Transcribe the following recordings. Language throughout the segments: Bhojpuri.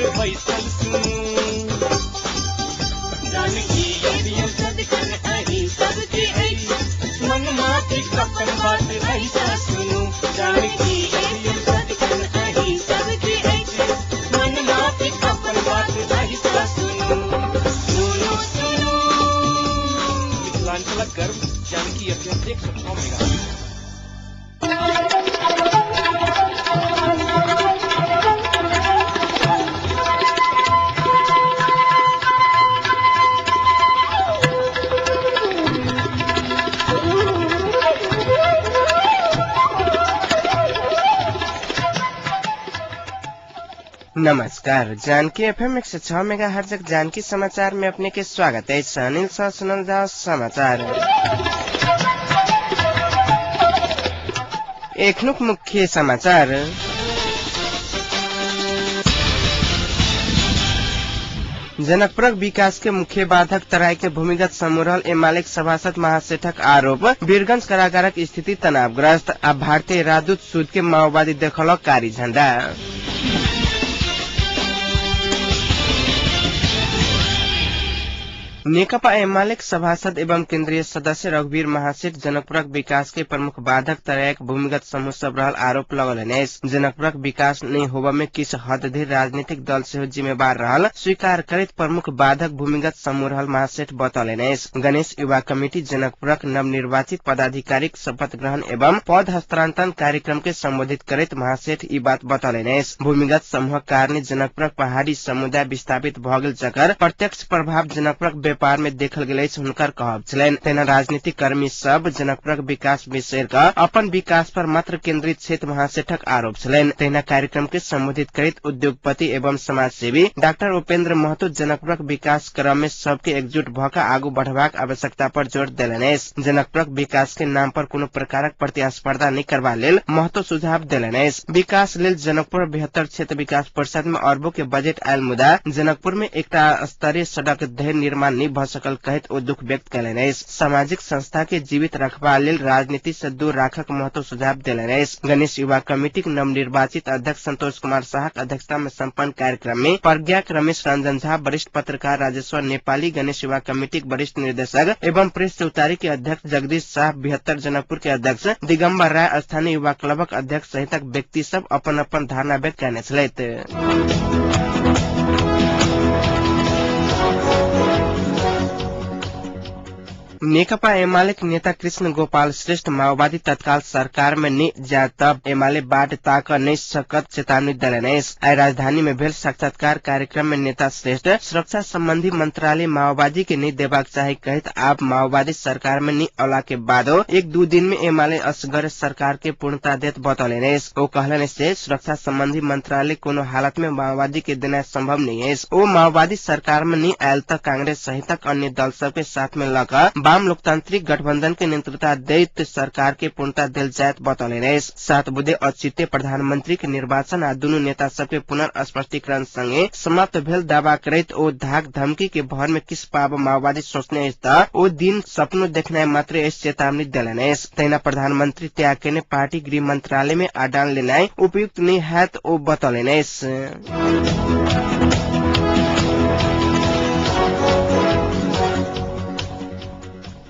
बात भैसल सुनु जानकी यदि सदकन अहि सबके ऐ मन माथि अपन बात भैसल सुनु जानकी यदि सदकन अहि सबके ऐ मन माथि अपन बात भैसल सुनु सुनु सुनु मिथिलांचल गर्व जानकी एफएम 106 मेगा। नमस्कार, जानकी एफएम 106 मेगाहर्ट्ज जानकी समाचार में अपने के स्वागत है। अनिल सा सुनल जाओ समाचार। एकनुक मुख्य समाचार। जनकपुर विकास के मुख्य बाधक तराई के भूमिगत समूरल एमालेक सभासद महासेठक आरोप। वीरगंज कारागारक स्थिति तनावग्रस्त। अब भारतीय राजदूत सूद के माओवादी देखल कारी झण्डा। नेकपा एमालेक सभासद एवं केंद्रीय सदस्य रघुवीर महासेठ जनकपुरक विकास के प्रमुख बाधक तराईक भूमिगत समूह सब रहल आरोप लगौलनि। जनकपुरक विकास नहीं होबा में किस हद धरि राजनीतिक दल से जिम्मेवार रहल स्वीकार करत प्रमुख बाधक भूमिगत समूह रहल महासेठ बतौलनि। गणेश युवा कमेटी जनकपुरक नवनिर्वाचित पदाधिकारिक शपथ ग्रहण एवं पद हस्तांतरण कार्यक्रम के संबोधित करत महासेठ ई बात बतौलनि। भूमिगत समूह कारण जनकपुरक पहाड़ी समुदाय विस्थापित भ गेल जकर प्रत्यक्ष प्रभाव जनकपुरक व्यापार में देखल गेल हुनकर कहब छलैन। तेना राजनीतिक कर्मी सब जनकपुरक विकास विषय का अपन विकास पर मात्र केंद्रित क्षेत्र महासेठक आरोप छलैन। तेना कार्यक्रम के संबोधित करित उद्योगपति एवं समाज सेवी डॉक्टर उपेंद्र महतो जनकपुरक विकास क्रम में सबके एकजुट भका आगू बढ़बाक आवश्यकता पर जोर देलनि। जनकपुरक विकास के नाम पर कोनो प्रकारक प्रतिस्पर्धा नहीं करबा लेल महतो सुझाव देलनि। विकास लेल जनकपुर 72 क्षेत्र विकास परिषद में अरबों के बजट आयल मुदा जनकपुर में एकटा स्तरीय सड़क धैर्य निर्माण नहीं भ सकल कहत ओ दुख व्यक्त कयलनि। सामाजिक संस्था के जीवित रखबा लेल राजनीति से दूर राखक महत्व सुझाव देलनि। गणेश युवा कमेटी के नवनिर्वाचित अध्यक्ष संतोष कुमार शाहक अध्यक्षता में संपन्न कार्यक्रम में प्रज्ञाक रमेश रंजन झा, वरिष्ठ पत्रकार राजेश्वर नेपाली, गणेश युवा कमेटी वरिष्ठ निर्देशक एवं प्रेस चौतारी के अध्यक्ष जगदीश शाह, 72 जनकपुर के अध्यक्ष दिगम्बर राय, स्थानीय युवा क्लबक अध्यक्ष सहितक व्यक्ति सब अपन अपन धारणा व्यक्त कयने छलथि। नेकपा एमाले नेता कृष्ण गोपाल श्रेष्ठ माओवादी तत्काल सरकार में नहीं जा तब एमाले बाट ताक नहीं सकत चेतावनी दिलनि। आज राजधानी में भेल साक्षात्कार कार्यक्रम में नेता श्रेष्ठ सुरक्षा संबंधी मंत्रालय माओवादी के नहीं देबाक चाहे कहत आप माओवादी सरकार में नहीं औला के बादो 1-2 दिन में एमाले असगर सरकार के पूर्णता देत बतौलनि। ओ कहलनि से सुरक्षा संबंधी मंत्रालय कोनो हालत में माओवादी के देना संभव नहीं है। ओ माओवादी सरकार में नहीं आयल तक कांग्रेस सहित अन्य दल सब के साथ में लगा वाम लोकतांत्रिक गठबंधन के नेतृत्व दैत सरकार के पूर्णता दिल जायत बतौलनि। 7 बुधे अचिते प्रधानमंत्री के निर्वाचन आ दुनू नेता सबके पुनर्स्पष्टीकरण संगे समाप्त भेल दावा करैत ओ धाक धमकी के भर में किस पाब माओवादी सोचने ओ दिन सपनो देखना मात्र इस चेतावनी दिलनि। तैना प्रधानमंत्री त्याग के पार्टी गृह मंत्रालय में आडान लेना उपयुक्त नहीं है ओ बतौलनि।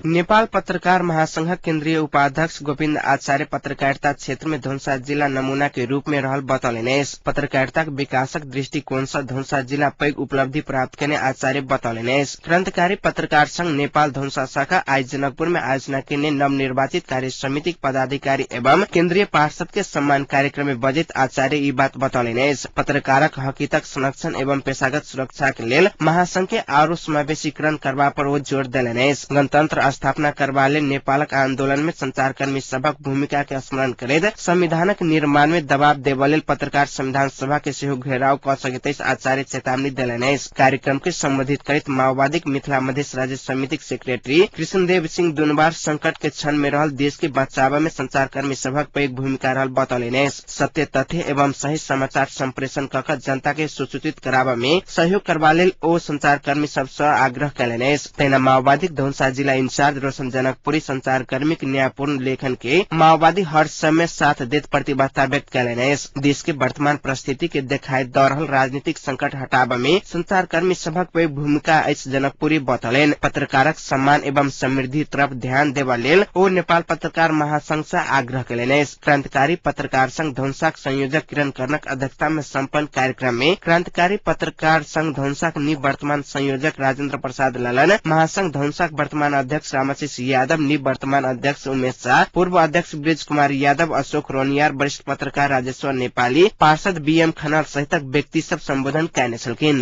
नेपाल पत्रकार महासंघ केंद्रीय उपाध्यक्ष गोविंद आचार्य पत्रकारिता क्षेत्र में धनुषा जिला नमूना के रूप में रहल बतौलनि। पत्रकारिता विकासक दृष्टिकोण से धनुषा जिला पैघ उपलब्धि प्राप्त करने आचार्य बतौलनि। क्रांतिकारी पत्रकार संघ नेपाल धनुषा शाखा आज जनकपुर में आयोजना के नवनिर्वाचित कार्य समिति पदाधिकारी एवं केंद्रीय पार्षद के सम्मान कार्यक्रम में बजट आचार्य ई बात बतौलनि। पत्रकारक हकीतक संरक्षण एवं पेशागत सुरक्षा के लेल महासंघ के आरो समावेशीकरण करबा पर वो जोर देलनि। गणतंत्र स्थापना करबा लेल नेपालक आंदोलन में संचारकर्मी सबक भूमिका के स्मरण करैत संविधानक निर्माण में दबाव देबा लेल पत्रकार संविधान सभा के सेहो घेराव क सकैत आचार्य चेतावनी देलनि। कार्यक्रम के संबोधित करैत माओवादी मिथिला मधेश राज्य समिति सेक्रेटरी कृष्णदेव सिंह दुनबार संकट के क्षण में रहल देश के बचाव में संचारकर्मी सबक पैघ भूमिका रहल बतौलनि। सत्य तथ्य एवं सही समाचार संप्रेषण क जनता के सूचित कराबा में सहयोग करबा लेल ओ संचारकर्मी सब सँ आग्रह कयलनि। तैना माओवादी धनुषा जिला इंचार्ज रोशन जनकपुरी संचारकर्मी के न्यायपूर्ण लेखन के माओवादी हर समय साथ देत प्रतिबद्धता व्यक्त कैलने। देश के वर्तमान परिस्थिति के देखाई द रहल राजनीतिक संकट हटाबे में संचारकर्मी सबक पे भूमिका अछि जनकपुरी बतलेन। पत्रकारक सम्मान एवं समृद्धि तरफ ध्यान देवा लेल ओ नेपाल पत्रकार महासंघ से आग्रह कैलने। क्रांतिकारी पत्रकार संघ धनुषाक संयोजक किरण कर्णक अध्यक्षता में संपन्न कार्यक्रम में क्रांतिकारी पत्रकार संघ धनुषाक निवर्तमान संयोजक राजेंद्र प्रसाद ललन, महासंघ धनुषाक वर्तमान अध्यक्ष रामाशीष यादव, निवर्तमान अध्यक्ष उमेश शाह, पूर्व अध्यक्ष ब्रिज कुमार यादव, अशोक रोनियार, वरिष्ठ पत्रकार राजेश्वर नेपाली, पार्षद बीएम खनाल सहित व्यक्ति सब संबोधन कैने छलखिन।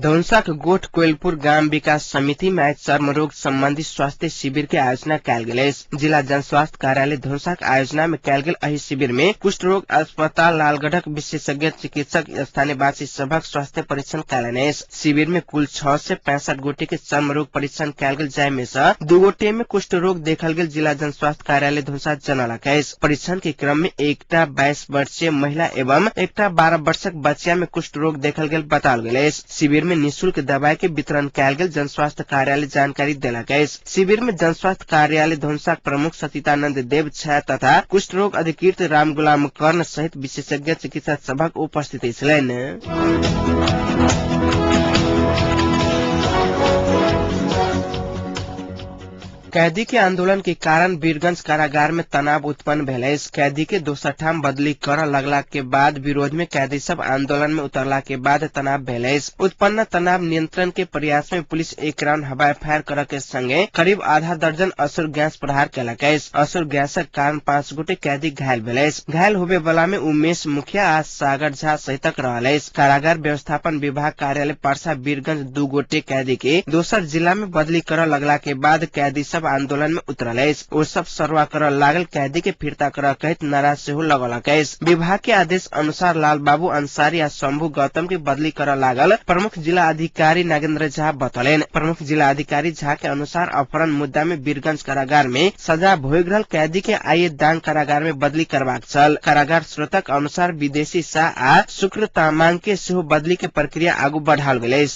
धनुषाक गोठ कोइलपुर ग्राम विकास समिति में आज चर्म रोग संबंधी स्वास्थ्य शिविर के आयोजना कैल गेल। जिला जन स्वास्थ्य कार्यालय धनुषाक आयोजना में कैल गेल एहि शिविर में कुष्ठ रोग अस्पताल लालगढ़क विशेषज्ञ चिकित्सक स्थानीयवासी सबक स्वास्थ्य परीक्षण कैलने। शिविर में कुल 6 से 65 गोटे के चर्म रोग परीक्षण कैल गेल, जाय में से 2 गोटे में कुष्ठ रोग देखल गेल। जिला जन स्वास्थ्य कार्यालय धनुषा जनलक। परीक्षण के क्रम में एकटा 22 वर्षीय महिला एवं एकटा 12 वर्षक बच्चा में कुष्ठ रोग देखल गेल बताल गेल। शिविर में निःशुल्क दवाई के वितरण कैल गेल जन स्वास्थ्य कार्यालय जानकारी देलक। शिविर में जन स्वास्थ्य कार्यालय धनुषाक प्रमुख सतीतानंद देव छा तथा कुष्ठ रोग अधिकृत राम गुलाम कर्ण सहित विशेषज्ञ चिकित्सक सबक उपस्थिति छलैन। कैदी के आंदोलन के कारण वीरगंज कारागार में तनाव उत्पन्न भेल। कैदी के दोसर ठाम बदली कर लगला के बाद विरोध में कैदी सब आंदोलन में उतरला के बाद तनाव भेल। उत्पन्न तनाव नियंत्रण के प्रयास में पुलिस 1 राउंड हवाई फायर कर के संगे करीब आधा दर्जन असुर गैस प्रहार कैलक। असुर गैसक कारण 5 गोटे कैदी घायल भेल। घायल होबे वाला में उमेश मुखिया आ सागर झा सहितक रहल। कारागार व्यवस्थापन विभाग कार्यालय परसा वीरगंज 2 गोटे कैदी के दोसर जिला में बदली कर लगला के बाद कैदी आंदोलन में उतरल। ओ सब सरवा कर लागल, कैदी के फिरता कर कहित नारा सेहो लगलक। विभाग के आदेश अनुसार लाल बाबू अंसारी आ शंभू गौतम के बदली कर लागल प्रमुख जिला अधिकारी नागेंद्र झा बतलेन। प्रमुख जिला अधिकारी झा के अनुसार अपहरण मुद्दा में वीरगंज कारागार में सजा भोग रहल कैदी के आइए दांग कारागार में बदली करबाक छल। कारागार स्रोतक अनुसार विदेशी शाह आ शुक्र तामांग के सेहो बदली के प्रक्रिया आगू बढ़ाल गेल।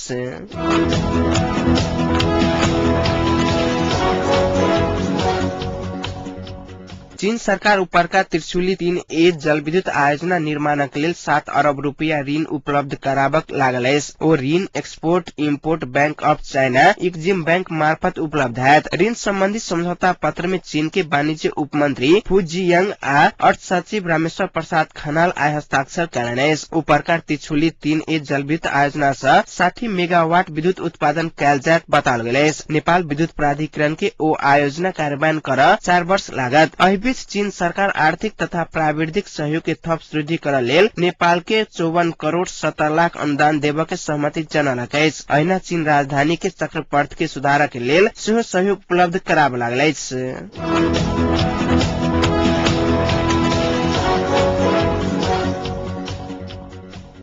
चीन सरकार उपरका त्रिशूली 3A जल विद्युत आयोजना निर्माणक लेल 7 अरब रुपया ऋण उपलब्ध कराबक लागल अछि। ओ ऋण export import bank of China Exim bank मार्फत उपलब्ध हैत। ऋण संबंधी समझौता पत्र में चीन के वाणिज्य उपमंत्री फू जियांग आ अर्थ सचिव रामेश्वर प्रसाद खनाल आय हस्ताक्षर कयलनि अछि। उपरका त्रिशूली 3A जल विद्युत आयोजना से 60 मेगावाट विद्युत उत्पादन कैल जायत बताल गेल अछि। नेपाल विद्युत प्राधिकरण के ओ आयोजना कार्यान्वयन कर 4 वर्ष लागत। चीन सरकार आर्थिक तथा प्राविधिक सहयोग के थप वृद्धि कर लेल नेपाल के 54 करोड़ 70 लाख अनुदान देव के सहमति जनलक अछि। अहिना चीन राजधानी के चक्रपथ के सुधार के लेल सेहो सहयोग उपलब्ध कराब लागल अछि।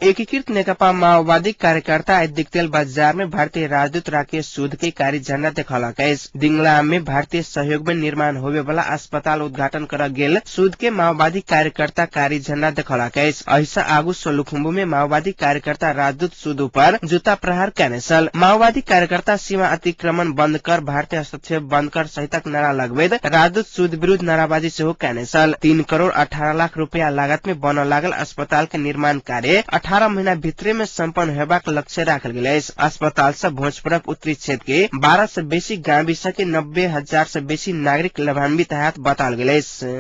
एकीकृत नेकपा माओवादी कार्यकर्ता आज दिक्तेल बाजार में भारतीय राजदूत राकेश सूद के कारी झंडा देखलक। दिंगला में भारतीय सहयोग में निर्माण होवे वाला अस्पताल उद्घाटन कर गेल सूद के माओवादी कार्यकर्ता कारी झंडा देखलक। ऐसा आगू सोलुखुम्बू में माओवादी कार्यकर्ता राजदूत सूद पर जूता प्रहार कैने छल। माओवादी कार्यकर्ता सीमा अतिक्रमण बंद कर, भारतीय हस्तक्षेप बंद कर सहितक नारा लगबैत राजदूत सूद विरुद्ध नाराबाजी सेहो कैने छल। 3 करोड़ 18 लाख रुपया लागत में बनल लागल अस्पताल के निर्माण कार्य 18 महीना भित्रे में संपन्न हेबाक लक्ष्य राखल गेल अछि। अस्पताल से भोजपुरक उत्तरी क्षेत्र के 12 से बेसी गांव के 90,000 से बेसी नागरिक लाभान्वित हैत बताल गेल अछि।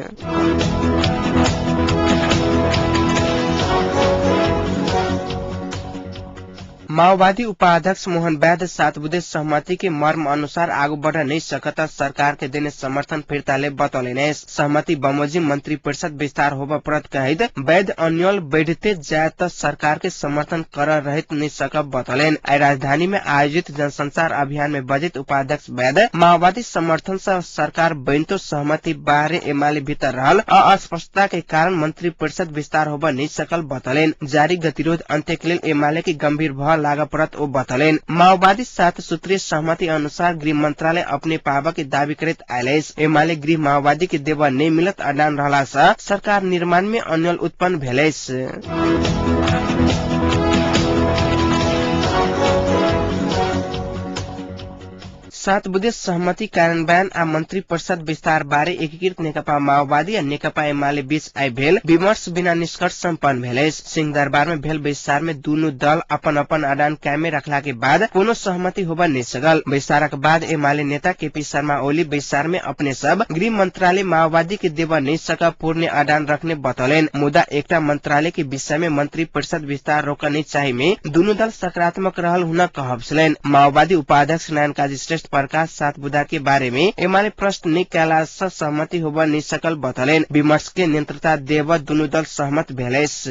माओवादी उपाध्यक्ष मोहन वैद्य 7 बुधे सहमति के मर्म अनुसार आगू बढ़ नहीं सकता सरकार के देने समर्थन फिरता ले बतौले। सहमति बमोजिम मंत्री परिषद विस्तार होबा परत कहित वैद्य अन्यल बढ़ते जाए तो सरकार के समर्थन कर रहित नहीं सकब बतौलेन। राजधानी में आयोजित जनसंचार अभियान में बजित उपाध्यक्ष वैद्य माओवादी समर्थन से सरकार बनितो सहमति बारे एमाले भीतर रहल अस्पष्टता के कारण मंत्री परिषद विस्तार होबा नहीं सकल बतौलेन। जारी गतिरोध अंत्य के लिए एमाले की गंभीर भय लागा परत ओ बतलेन। माओवादी 7 सूत्रीय सहमति अनुसार गृह मंत्रालय अपने पावा के दावी करत आयलेस। एमाले गृह माओवादी के देवा नहीं मिलत अडान रहला से सरकार निर्माण में अन्यल उत्पन्न भेलेस। 7 बुधे सहमति कार्यान्वयन आ मन्त्री परिषद विस्तार बारे एकीकृत नेकपा माओवादी आ नेकपा एमाले बीच आई भेल विमर्श बिना निष्कर्ष सम्पन्न भेल। सिंहदरबार में भेल विस्तार में दुनू दल अपन अपन अडान कायम रखला के बाद कोनो सहमति होबा नहीं सकल। विस्तारक बाद एमाले नेता केपी शर्मा ओली विस्तार में अपने सब गृह मंत्रालय माओवादी के देवा नहीं सका पूर्ण अडान रखने बतौलेन। मुदा एकटा मंत्रालय के विषय में मंत्री परिषद विस्तार रोकने चाहिए में दुनू दल सकारात्मक रहल हुना कहबसलेन। माओवादी उपाध्यक्ष नयन काजी श्रेष्ठ प्रकाश 7 बुधा के बारे में एमाले प्रश्न नहीं कैला से सहमति होबा नहीं सकल बतौलेन। विमर्श के नियंत्रता देव दुनू दल सहमत भेलेस।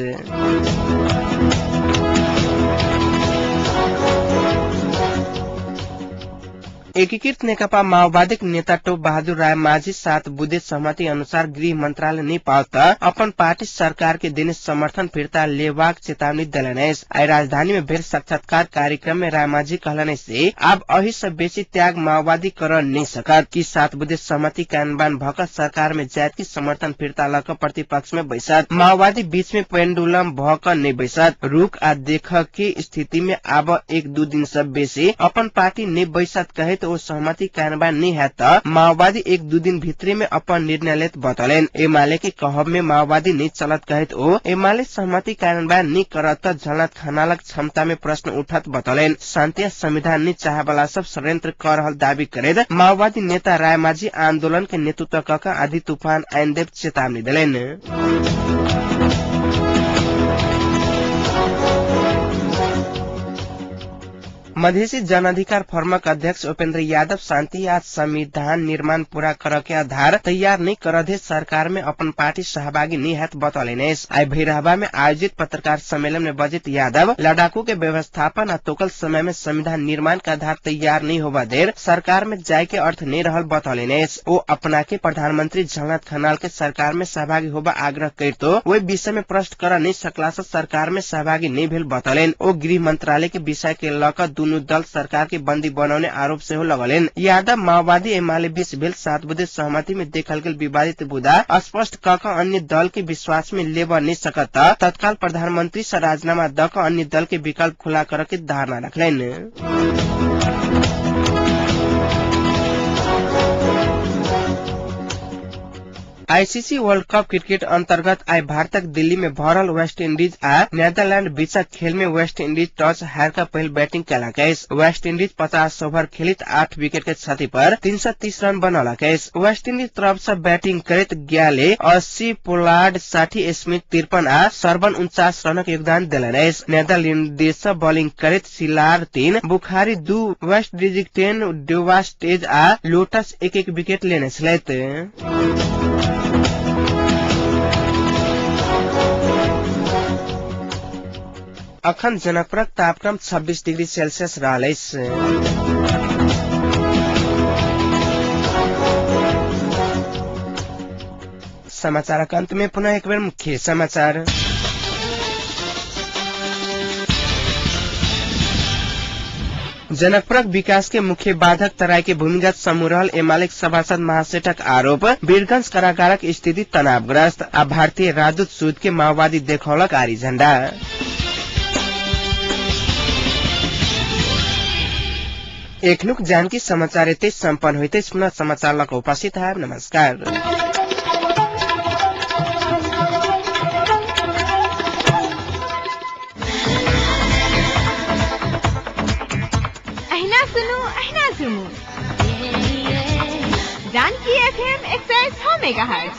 एकीकृत नेकपा माओवादी नेता टोप बहादुर राय माझी 7 बुधे सहमति अनुसार गृह मंत्रालय नहीं पाता अपन पार्टी सरकार के देने समर्थन फिरता लेवाक चेतावनी दिलनेस। आई राजधानी में भेल साक्षात्कार कार्यक्रम में राय माझी कहलने से अब अही से बेसी त्याग माओवादी कर नहीं सकत कि 7 बुधे सहमति कार्यान्वयन भक सरकार में जात की समर्थन फिरता लक प्रतिपक्ष में बैसत माओवादी बीच में पेंडुलम भक नहीं बैसत। रुक आ देख की स्थिति में अब 1-2 दिन से बेसी अपन पार्टी नहीं बैसत कहे तो सहमति कार्यान्वयन नहीं है तो माओवादी 1-2 दिन भीतरे में अपन निर्णय लेत बतौलेन। एमाले के कहब में माओवादी नहीं चलत कहे तो एमाले सहमति कार्यान्वयन नहीं करत झलत खानालक क्षमता में प्रश्न उठत बतौलेन। शांति संविधान नहीं चाहे वाला सब षड्यंत्र कर रहल दावी करे माओवादी नेता राय माझी आंदोलन के नेतृत्व क आधी तूफान आइन देव चेतावनी दिलेन। मधेसी जन अधिकार फोरमक अध्यक्ष उपेंद्र यादव शांति आज संविधान निर्माण पूरा कर के आधार तैयार नहीं करधे सरकार में अपन पार्टी सहभागी नहीं है बतौलेनेस। आई भैरहवा में आयोजित पत्रकार सम्मेलन में बजित यादव लड़ाकू के व्यवस्थापन और तोकल समय में संविधान निर्माण का आधार तैयार नहीं होगा देर सरकार में जाय के अर्थ नहीं रहल बतौलेनेस। वो अपना के प्रधानमंत्री झलनाथ खनाल के सरकार में सहभागी होगा आग्रह कर तो वही विषय में प्रश्न कर नहीं सकला से सरकार में सहभागी नहीं भेल बतौलेन। वो गृह मंत्रालय के विषय के लक दुनू दल सरकार के बंदी बनाने आरोप से हो लगलेन। यादव माओवादी एमाले बीच भेल 7 बुधे सहमति में देखल गेल विवादित बुदा स्पष्ट कक अन्य दल के विश्वास में लेब नहीं सकत तत्काल प्रधानमंत्री से राजीनामा दक अन्य दल के विकल्प खुला कर के धारणा रखलेन। आईसीसी वर्ल्ड कप क्रिकेट अंतर्गत आई भारतक दिल्ली में भरल वेस्ट इंडीज आ नेदरलैंड बीचक खेल में वेस्ट इंडीज टॉस हार का पहल बैटिंग कैलाकैस। वेस्ट इंडीज 50 ओवर खेलित 8 विकेट के क्षति पर 330 रन बनौलकैस। वेस्ट इंडीज तरफ से बैटिंग करित ग्याले 80 पोलार्ड 60 स्मिथ 53 आ सरबन 49 रनक योगदान दिलनेस। नेदरलैंड से बॉलिंग करित सिलार 3 बुखारी 2 वेस्ट इंडीज 10 डेवास्टेज आ लोटस 1-1 विकेट लेने छलैत। अखन जनकपुरक तापक्रम 26 डिग्री सेल्सियस रहलैस। समाचारक अंत में पुनः एक बार मुख्य समाचार। जनकपुरक विकास के मुख्य बाधक तराई के भूमिगत समूह रहल एमाले सभासद महासेठक आरोप। वीरगंज कारागारक स्थिति तनावग्रस्त आ भारतीय राजदूत सूद के माओवादी देखौलक आरी झंडा। एकलुक जानकी समाचार एते संपन्न होते पुनः समाचार लक उपस्थित है। नमस्कार। सुनो जानकी FM 106 मेगाहर्ट्ज।